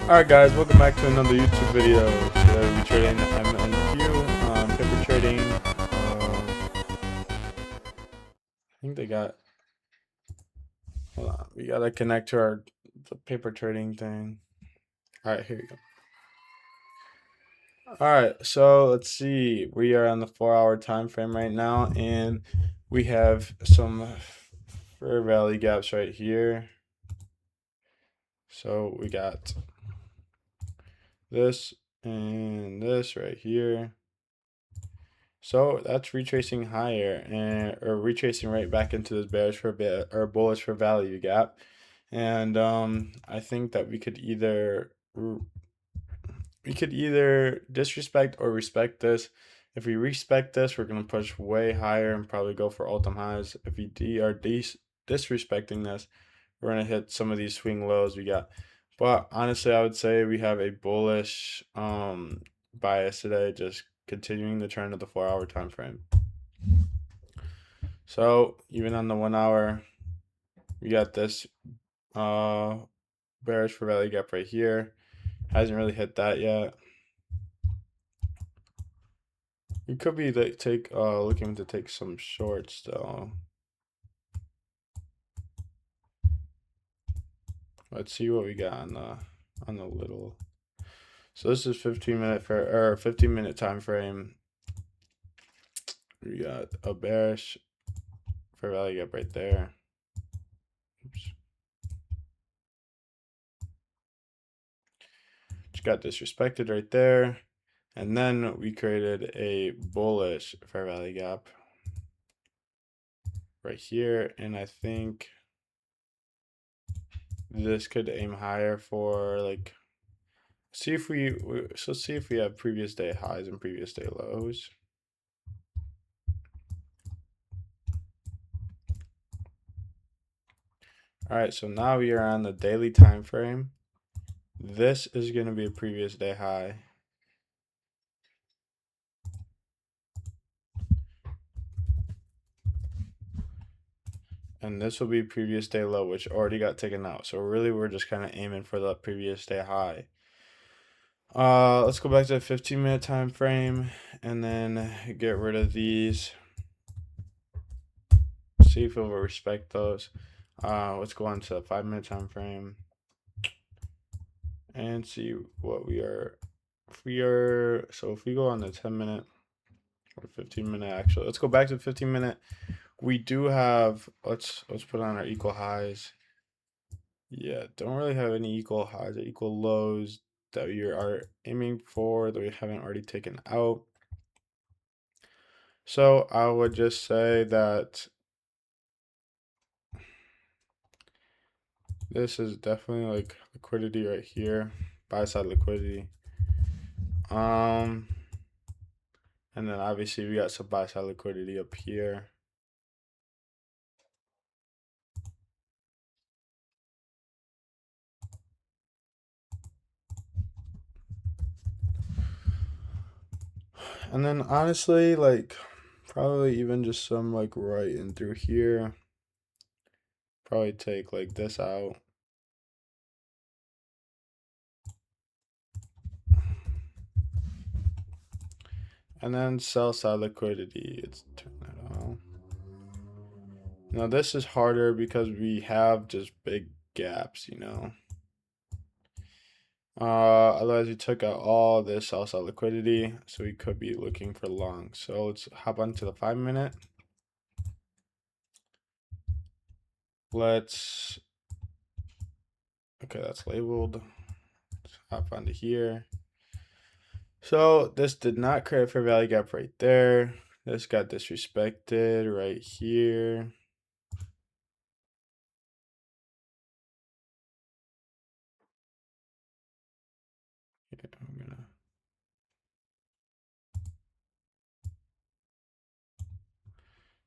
Alright guys, welcome back to another YouTube video. Today we're trading MNQ, paper trading. I think they got, hold on, we gotta connect to the paper trading thing. Alright, here you go. Alright, so let's see, we are on the 4-hour time frame right now, and we have some fair value gaps right here. So we got this and this right here. So that's retracing higher or retracing right back into this bearish for bit or bullish for value gap. And I think that we could either disrespect or respect this. If we respect this, we're gonna push way higher and probably go for all-time highs. If we are disrespecting this, we're gonna hit some of these swing lows we got. But honestly, I would say we have a bullish bias today, just continuing the trend of the 4-hour time frame. So even on the 1 hour, we got this bearish for value gap right here. Hasn't really hit that yet. We could be looking to take some shorts though. Let's see what we got on the little. So this is 15-minute time frame. We got a bearish fair value gap right there. Oops. Just got disrespected right there. And then we created a bullish fair value gap right here. And I think this could aim higher for like, see if we have previous day highs and previous day lows. All right, so now we are on the daily time frame. This is going to be a previous day high. And this will be previous day low, which already got taken out. So really, we're just kind of aiming for the previous day high. Let's go back to the 15-minute time frame and then get rid of these. See if it will respect those. Let's go on to the 5-minute time frame and see what we are. If we go on the 10-minute or 15-minute, actually, let's go back to the 15-minute. We do have, let's put on our equal highs. Yeah, don't really have any equal highs or equal lows that we are aiming for that we haven't already taken out. So I would just say that this is definitely like liquidity right here, buy side liquidity. And then obviously we got some buy side liquidity up here. And then honestly, like probably even just some like right in through here. Probably take like this out. And then sell side liquidity. It's turn that on. Now this is harder because we have just big gaps, you know. Otherwise we took out all this sell side liquidity, so we could be looking for long. So let's hop onto the 5-minute. Okay, that's labeled. Let's hop onto here. So this did not create a fair value gap right there. This got disrespected right here. Yeah,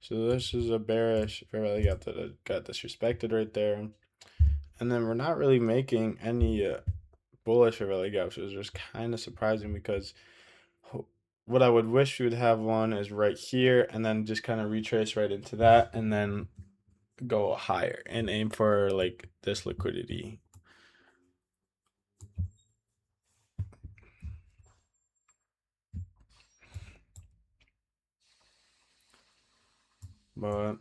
So this is a bearish fair value gap that got disrespected right there. And then we're not really making any bullish fair value gaps, which is just kind of surprising because what I would wish we would have one is right here and then just kind of retrace right into that and then go higher and aim for like this liquidity. but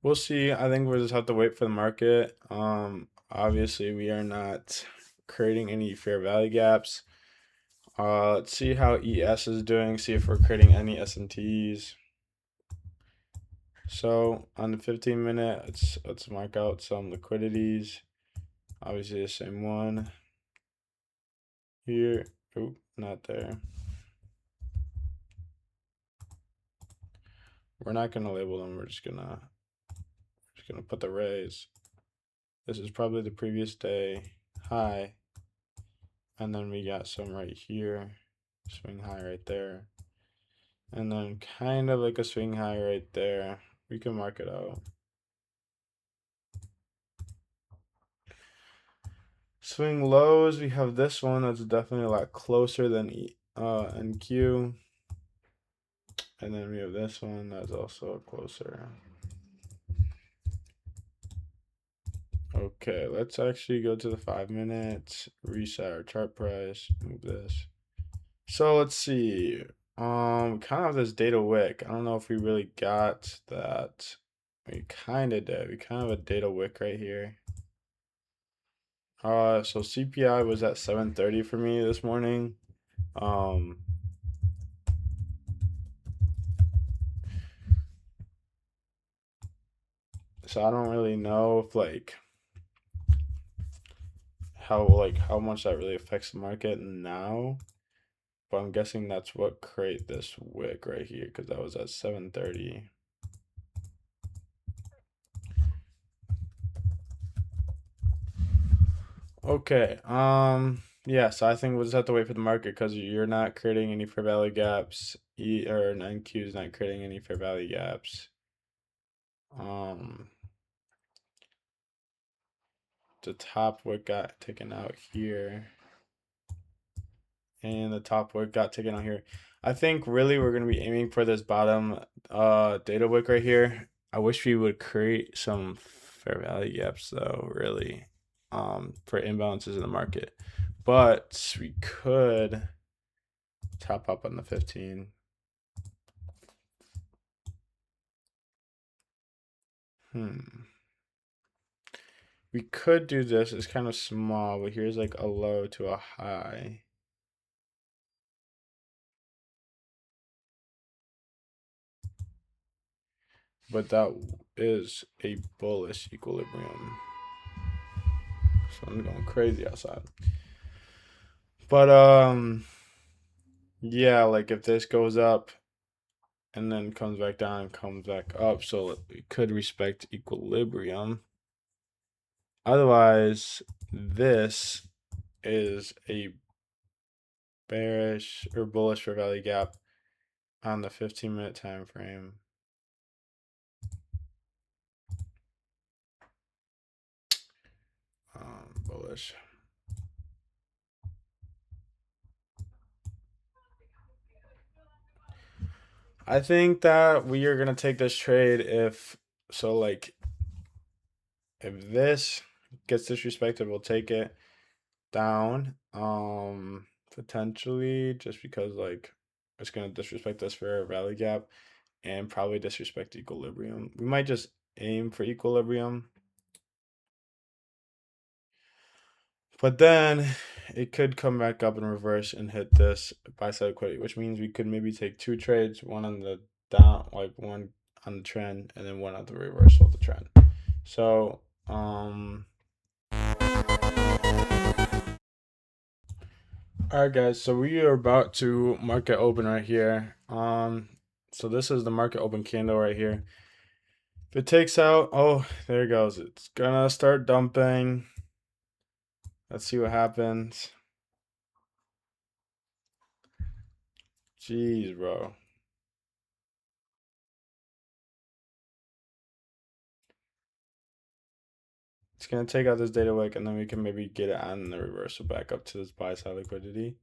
we'll see. I think we'll just have to wait for the market. Obviously we are not creating any fair value gaps. Let's see how ES is doing, see if we're creating any SMTs. So on the 15 minute, let's mark out some liquidities. Obviously the same one here. Oop, not there. We're not gonna label them. We're just gonna put the raise. This is probably the previous day high, and then we got some right here, swing high right there, and then kind of like a swing high right there. We can mark it out. Swing lows, we have this one that's definitely a lot closer than NQ. And then we have this one that's also closer. Okay, let's actually go to the 5 minutes, reset our chart price, move this. So let's see. Kind of have this data wick. I don't know if we really got that. We kind of did. We kind of have a data wick right here. So CPI was at 7:30 for me this morning. So I don't really know if how much that really affects the market now, but I'm guessing that's what create this wick right here because that was at 7:30. Okay. Yeah, so I think we'll just have to wait for the market because you're not creating any fair value gaps. Or NQ is not creating any fair value gaps. The top wick got taken out here. And the top wick got taken out here. I think really we're gonna be aiming for this bottom data wick right here. I wish we would create some fair value gaps though, really, for imbalances in the market. But we could top up on the 15. We could do this. It's kind of small, but here's like a low to a high. But that is a bullish equilibrium. So I'm going crazy outside. But yeah, like if this goes up and then comes back down and comes back up, so it could respect equilibrium. Otherwise, this is a bearish or bullish for value gap on the 15-minute time frame. Bullish. I think that we are gonna take this trade if so. Like, if this gets disrespected, we'll take it down. Potentially just because like it's gonna disrespect us for a value gap and probably disrespect equilibrium. We might just aim for equilibrium. But then it could come back up in reverse and hit this buy side liquidity, which means we could maybe take two trades, one on the down, like one on the trend, and then one on the reversal of the trend. So, all right, guys. So we are about to market open right here. So this is the market open candle right here. If it takes out, oh, there it goes. It's gonna start dumping. Let's see what happens. Jeez, bro. It's gonna take out this data wick and then we can maybe get it on the reversal back up to this buy side liquidity.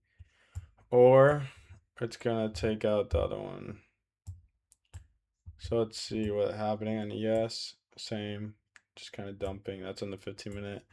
Or it's gonna take out the other one. So let's see what's happening on ES. Same, just kind of dumping. That's on the 15-minute.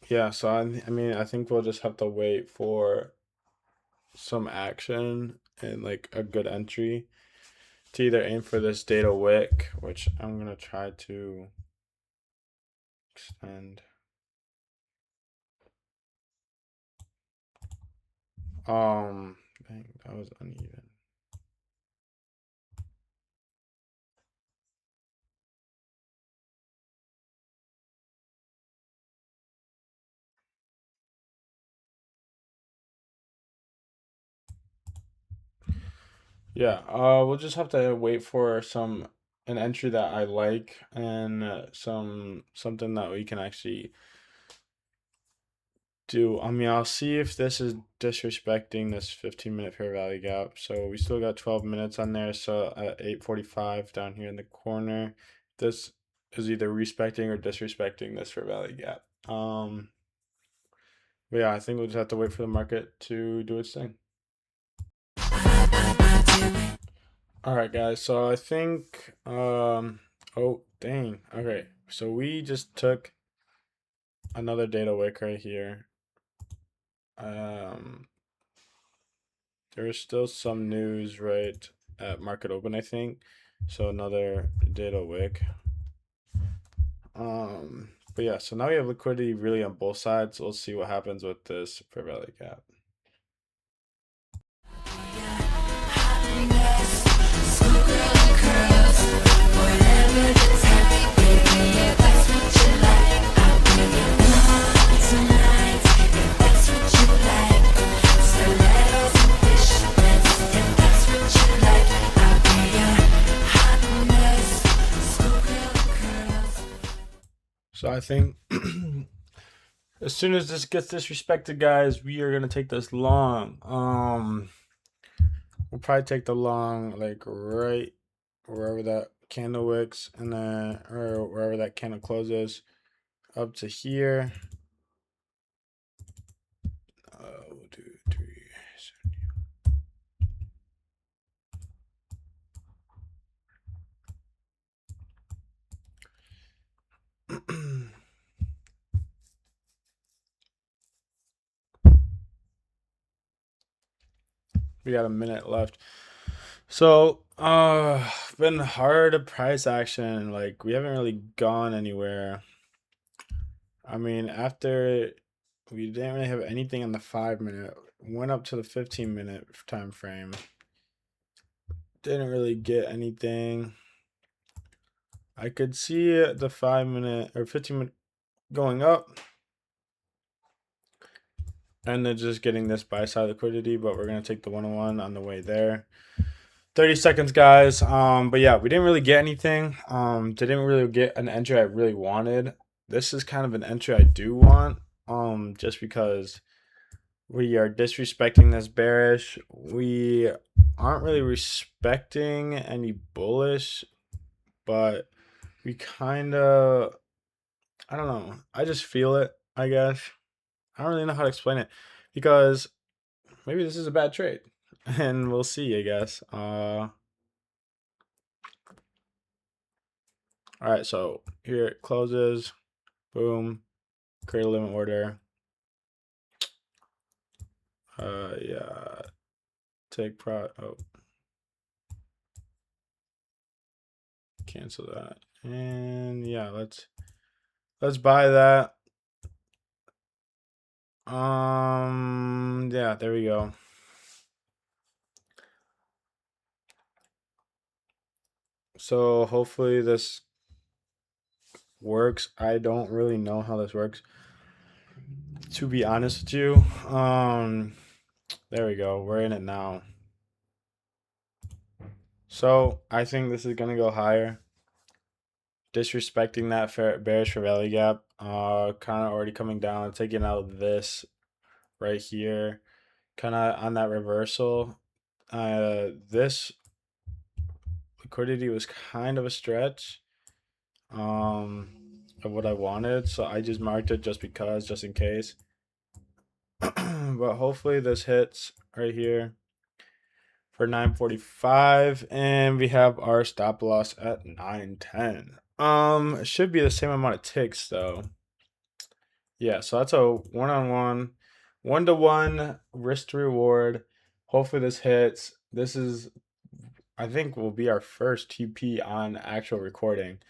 Yeah, so I mean, I think we'll just have to wait for some action and like a good entry to either aim for this data wick, which I'm gonna try to extend. Dang, that was uneven. Yeah, we'll just have to wait for an entry that I like and something that we can actually do. I mean, I'll see if this is disrespecting this 15-minute fair value gap. So we still got 12 minutes on there. So at 8:45 down here in the corner, this is either respecting or disrespecting this fair value gap. But yeah, I think we'll just have to wait for the market to do its thing. All right, guys. So I think oh dang. Okay. So we just took another data wick right here. Um There's still some news right at market open, I think. So another data wick. But yeah, so now we have liquidity really on both sides. We'll see what happens with this fair value gap. So I think as soon as this gets disrespected, guys, we are gonna take this long. We'll probably take the long like right wherever that candle wicks, and then or wherever that candle closes up to here. 2, 3. We got a minute left. So, been hard to price action. Like we haven't really gone anywhere. I mean, after we didn't really have anything on the 5 minute, went up to the 15-minute time frame. Didn't really get anything. I could see the 5 minute or 15-minute going up and then just getting this buy side liquidity, but we're gonna take the 101 on the way there. 30 seconds, guys. But yeah, we didn't really get anything. Didn't really get an entry I really wanted. This is kind of an entry I do want. Just because we are disrespecting this bearish. We aren't really respecting any bullish, but we kind of, I don't know. I just feel it, I guess. I don't really know how to explain it because maybe this is a bad trade and we'll see, I guess. All right, so here it closes. Boom. Create a limit order. Yeah. Take pro. Oh, cancel that. And yeah, let's buy that. Yeah, there we go. So hopefully this works. I don't really know how this works, to be honest with you. There we go. We're in it now. So I think this is gonna go higher. Disrespecting that bearish fair value gap. Kind of already coming down, taking out this right here, kind of on that reversal. This liquidity was kind of a stretch of what I wanted, so I just marked it just because, just in case. But hopefully this hits right here for 9:45, and we have our stop loss at 9:10. It should be the same amount of ticks though. Yeah, so that's a one-on-one, 1-to-1 risk to reward. Hopefully this hits. This is, I think, will be our first TP on actual recording.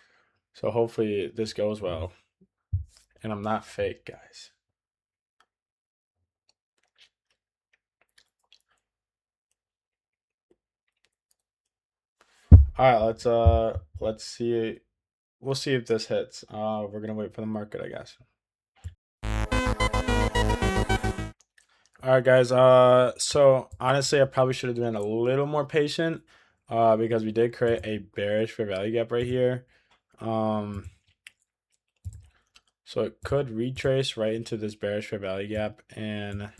So hopefully this goes well. And I'm not fake, guys. All right, let's see. We'll see if this hits. We're gonna wait for the market, I guess. All right, guys. So honestly, I probably should have been a little more patient, because we did create a bearish fair value gap right here. Um, so it could retrace right into this bearish fair value gap and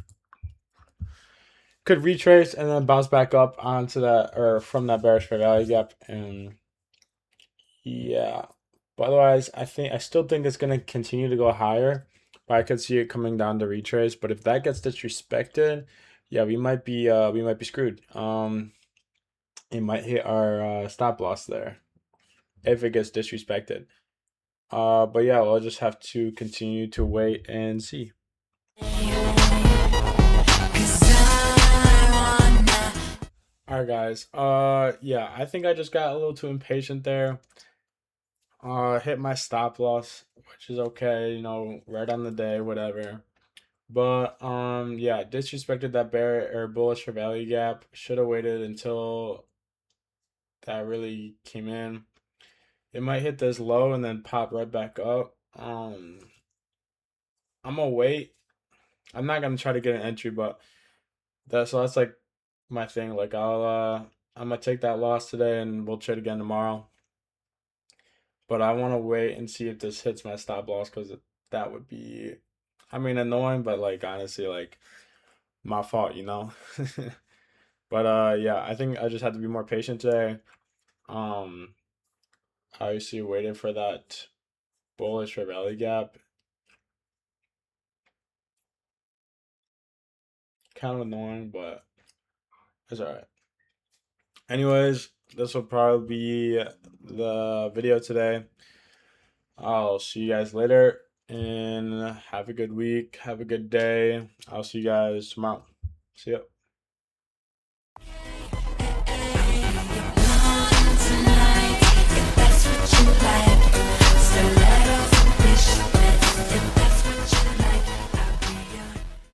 could retrace and then bounce back up onto that or from that bearish fair value gap. And yeah, but otherwise, I still think it's gonna continue to go higher, but I could see it coming down to retrace. But if that gets disrespected, yeah, we might be screwed. It might hit our stop loss there if it gets disrespected. But yeah, we'll just have to continue to wait and see. All right, guys. Yeah, I think I just got a little too impatient there. Hit my stop loss, which is okay, right on the day, whatever. But yeah, disrespected that bear or bullish or value gap. Should have waited until that really came in. It might hit this low and then pop right back up. I'm gonna wait. I'm not gonna try to get an entry, but that's like my thing. Like I'm gonna take that loss today and we'll trade again tomorrow. But I want to wait and see if this hits my stop loss because that would be, I mean, annoying, but like honestly, like my fault. But yeah, I think I just had to be more patient today. Um, I obviously waited for that bullish or rally gap. Kind of annoying, but it's all right. Anyways, this will probably be the video today. I'll see you guys later and have a good week. Have a good day. I'll see you guys tomorrow. See ya.